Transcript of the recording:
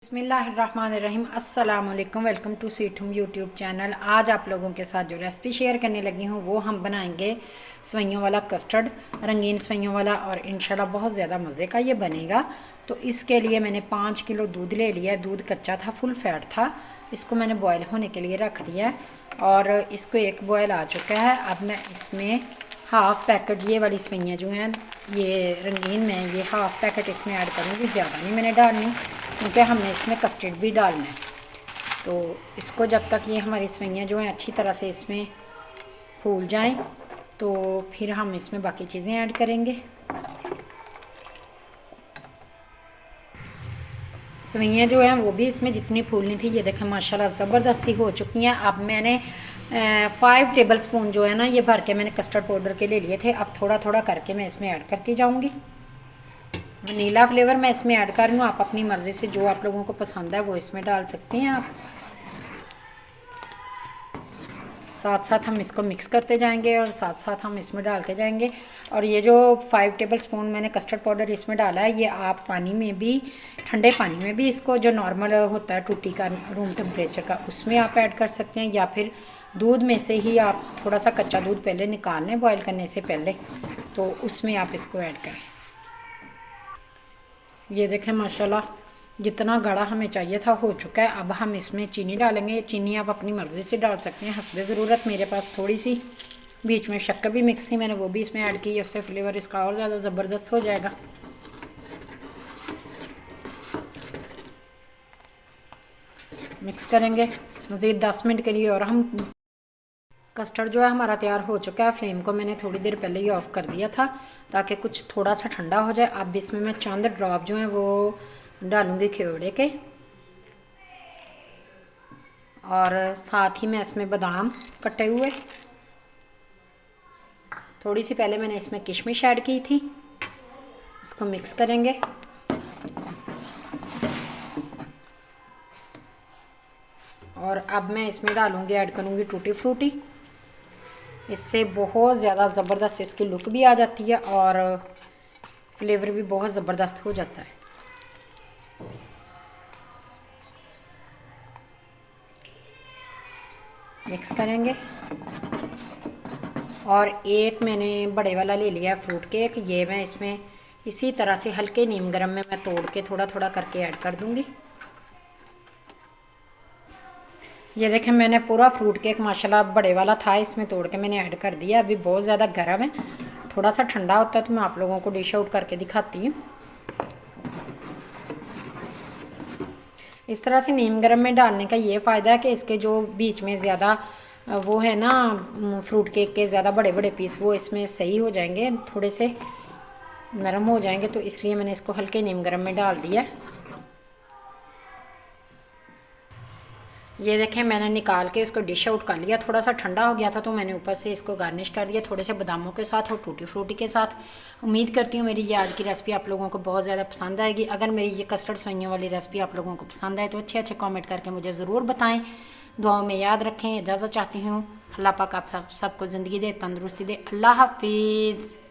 बिस्मिल्लाहिर्रहमानिर्रहीम अस्सलाम वालेकुम। Welcome to sweet home YouTube channel. आज आप लोगों के साथ जो रेसिपी शेयर करने लगी हूँ वो हम बनाएंगे सवैयों वाला कस्टर्ड, रंगीन सवैयों वाला, और इंशाल्लाह बहुत ज़्यादा मज़े का ये बनेगा। तो इसके लिए मैंने 5 किलो दूध ले लिया है। दूध कच्चा था, फुल फैट था। इसको मैंने बॉयल होने के लिए रख दिया है और इसको एक बॉयल आ चुका है। अब मैं इसमें हाफ़ पैकेट ये वाली सवैयाँ जो हैं ये रंगीन में, ये हाफ़ पैकेट इसमें ऐड करूँगी। ज़्यादा नहीं मैंने डालनी क्योंकि हमने इसमें कस्टर्ड भी डालना है। तो इसको जब तक ये हमारी सवैयाँ जो हैं अच्छी तरह से इसमें फूल जाएं तो फिर हम इसमें बाकी चीज़ें ऐड करेंगे। सवैयाँ जो हैं वो भी इसमें जितनी फूलनी थी, ये देखें माशाल्लाह ज़बरदस्त सी हो चुकी हैं। अब मैंने 5 टेबल स्पून जो है ना ये भर के मैंने कस्टर्ड पाउडर के ले लिए थे। अब थोड़ा थोड़ा करके मैं इसमें ऐड करती जाऊँगी। वनीला फ्लेवर मैं इसमें ऐड कर रही हूँ। आप अपनी मर्ज़ी से जो आप लोगों को पसंद है वो इसमें डाल सकते हैं। आप साथ साथ हम इसको मिक्स करते जाएंगे और साथ साथ हम इसमें डालते जाएंगे। और ये जो 5 टेबल स्पून मैंने कस्टर्ड पाउडर इसमें डाला है, ये आप पानी में भी, ठंडे पानी में भी, इसको जो नॉर्मल होता है टूटी का रूम टेम्परेचर का, उसमें आप ऐड कर सकते हैं, या फिर दूध में से ही आप थोड़ा सा कच्चा दूध पहले निकाल लें बॉयल करने से पहले, तो उसमें आप इसको ऐड करें। ये देखें माशाल्लाह जितना गाढ़ा हमें चाहिए था हो चुका है। अब हम इसमें चीनी डालेंगे। चीनी आप अपनी मर्ज़ी से डाल सकते हैं हस्बे ज़रूरत। मेरे पास थोड़ी सी बीच में शक्कर भी मिक्स थी, मैंने वो भी इसमें ऐड की, उससे फ्लेवर इसका और ज़्यादा ज़बरदस्त हो जाएगा। मिक्स करेंगे मज़ीद 10 मिनट के लिए। और हम कस्टर्ड जो है हमारा तैयार हो चुका है। फ्लेम को मैंने थोड़ी देर पहले ही ऑफ़ कर दिया था ताकि कुछ थोड़ा सा ठंडा हो जाए। अब इसमें मैं चंद ड्रॉप जो हैं वो डालूँगी खियोड़े के, और साथ ही मैं इसमें बादाम कटे हुए, थोड़ी सी पहले मैंने इसमें किशमिश ऐड की थी। इसको मिक्स करेंगे। और अब मैं इसमें डालूँगी, ऐड करूँगी टूटी फ्रूटी। इससे बहुत ज़्यादा ज़बरदस्त इसकी लुक भी आ जाती है और फ्लेवर भी बहुत ज़बरदस्त हो जाता है। मिक्स करेंगे। और एक मैंने बड़े वाला ले लिया है फ्रूट केक, ये मैं इसमें इसी तरह से हल्के नीम गर्म में मैं तोड़ के थोड़ा थोड़ा करके ऐड कर दूँगी। ये देखें मैंने पूरा फ्रूट केक माशाल्लाह बड़े वाला था, इसमें तोड़ के मैंने ऐड कर दिया। अभी बहुत ज़्यादा गर्म है, थोड़ा सा ठंडा होता है तो मैं आप लोगों को डिश आउट करके दिखाती हूँ। इस तरह से नीम गर्म में डालने का ये फ़ायदा है कि इसके जो बीच में ज़्यादा वो है ना फ्रूट केक के ज़्यादा बड़े बड़े पीस, वो इसमें सही हो जाएंगे, थोड़े से नरम हो जाएंगे, तो इसलिए मैंने इसको हल्के नीम गर्म में डाल दिया। ये देखें मैंने निकाल के इसको डिश आउट कर लिया। थोड़ा सा ठंडा हो गया था तो मैंने ऊपर से इसको गार्निश कर दिया थोड़े से बादामों के साथ और टूटी फ्रूटी के साथ। उम्मीद करती हूँ मेरी ये आज की रेसिपी आप लोगों को बहुत ज़्यादा पसंद आएगी। अगर मेरी ये कस्टर्ड सवैयों वाली रेसिपी आप लोगों को पसंद आए तो अच्छे अच्छे कमेंट करके मुझे ज़रूर बताएं। दुआओं में याद रखें। इजाज़त चाहती हूँ। अल्लाह पाक आप सबको ज़िंदगी दे, तंदुरुस्ती दे। अल्लाह हाफिज़।